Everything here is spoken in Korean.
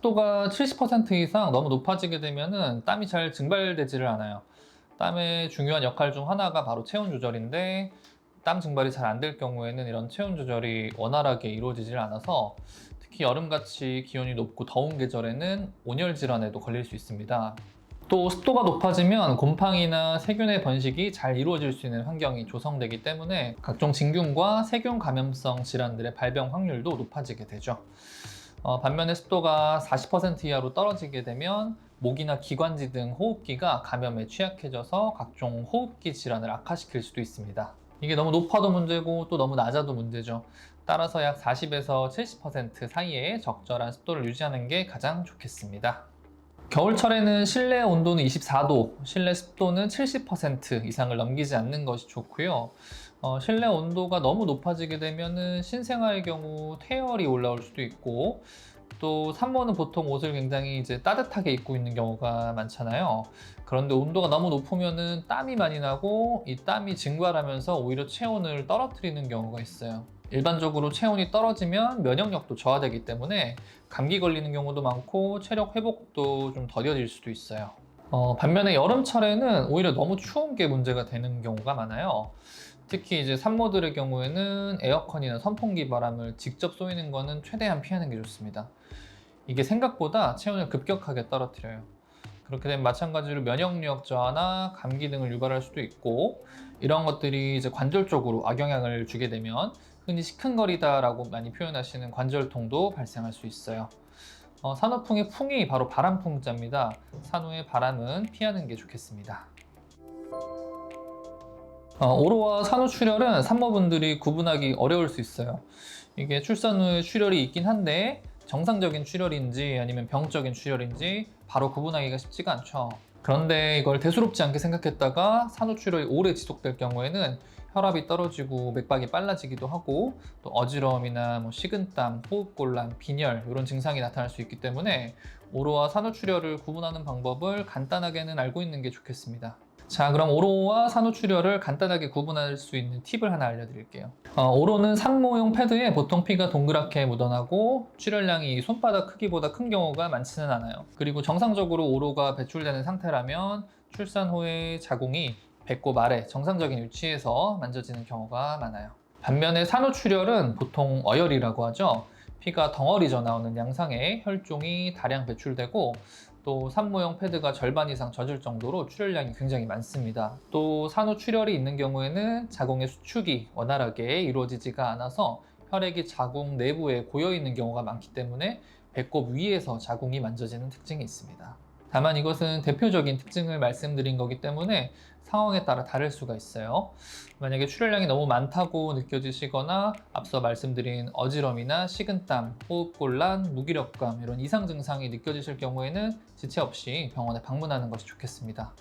습도가 70% 이상 너무 높아지게 되면은 땀이 잘 증발되지를 않아요. 땀의 중요한 역할 중 하나가 바로 체온 조절인데, 땀 증발이 잘 안 될 경우에는 이런 체온 조절이 원활하게 이루어지질 않아서 특히 여름같이 기온이 높고 더운 계절에는 온열 질환에도 걸릴 수 있습니다. 또 습도가 높아지면 곰팡이나 세균의 번식이 잘 이루어질 수 있는 환경이 조성되기 때문에 각종 진균과 세균 감염성 질환들의 발병 확률도 높아지게 되죠. 반면에 습도가 40% 이하로 떨어지게 되면 목이나 기관지 등 호흡기가 감염에 취약해져서 각종 호흡기 질환을 악화시킬 수도 있습니다. 이게 너무 높아도 문제고 또 너무 낮아도 문제죠. 따라서 약 40에서 70% 사이에 적절한 습도를 유지하는 게 가장 좋겠습니다. 겨울철에는 실내 온도는 24도, 실내 습도는 70% 이상을 넘기지 않는 것이 좋고요. 실내 온도가 너무 높아지게 되면은 신생아의 경우 태열이 올라올 수도 있고, 또 산모는 보통 옷을 굉장히 이제 따뜻하게 입고 있는 경우가 많잖아요. 그런데 온도가 너무 높으면은 땀이 많이 나고 이 땀이 증발하면서 오히려 체온을 떨어뜨리는 경우가 있어요. 일반적으로 체온이 떨어지면 면역력도 저하되기 때문에 감기 걸리는 경우도 많고 체력 회복도 좀 더뎌질 수도 있어요. 반면에 여름철에는 오히려 너무 추운 게 문제가 되는 경우가 많아요. 특히 이제 산모들의 경우에는 에어컨이나 선풍기 바람을 직접 쏘이는 거는 최대한 피하는 게 좋습니다. 이게 생각보다 체온을 급격하게 떨어뜨려요. 그렇게 되면 마찬가지로 면역력 저하나 감기 등을 유발할 수도 있고, 이런 것들이 이제 관절 쪽으로 악영향을 주게 되면 흔히 시큰거리다라고 많이 표현하시는 관절통도 발생할 수 있어요. 산후풍의 풍이 바로 바람풍자입니다. 산후의 바람은 피하는 게 좋겠습니다. 오로와 산후출혈은 산모분들이 구분하기 어려울 수 있어요. 이게 출산 후에 출혈이 있긴 한데 정상적인 출혈인지 아니면 병적인 출혈인지 바로 구분하기가 쉽지가 않죠. 그런데 이걸 대수롭지 않게 생각했다가 산후출혈이 오래 지속될 경우에는 혈압이 떨어지고 맥박이 빨라지기도 하고, 또 어지러움이나 식은땀, 호흡곤란, 빈혈 이런 증상이 나타날 수 있기 때문에 오로와 산후출혈을 구분하는 방법을 간단하게는 알고 있는 게 좋겠습니다. 자, 그럼 오로와 산후출혈을 간단하게 구분할 수 있는 팁을 하나 알려드릴게요. 오로는 산모용 패드에 보통 피가 동그랗게 묻어나고 출혈량이 손바닥 크기보다 큰 경우가 많지는 않아요. 그리고 정상적으로 오로가 배출되는 상태라면 출산 후에 자궁이 배꼽 아래 정상적인 위치에서 만져지는 경우가 많아요. 반면에 산후출혈은 보통 어혈이라고 하죠. 피가 덩어리져 나오는 양상의 혈종이 다량 배출되고, 또 산모용 패드가 절반 이상 젖을 정도로 출혈량이 굉장히 많습니다. 또 산후출혈이 있는 경우에는 자궁의 수축이 원활하게 이루어지지가 않아서 혈액이 자궁 내부에 고여 있는 경우가 많기 때문에 배꼽 위에서 자궁이 만져지는 특징이 있습니다. 다만 이것은 대표적인 특징을 말씀드린 거기 때문에 상황에 따라 다를 수가 있어요. 만약에 출혈량이 너무 많다고 느껴지시거나 앞서 말씀드린 어지럼이나 식은땀, 호흡곤란, 무기력감 이런 이상 증상이 느껴지실 경우에는 지체 없이 병원에 방문하는 것이 좋겠습니다.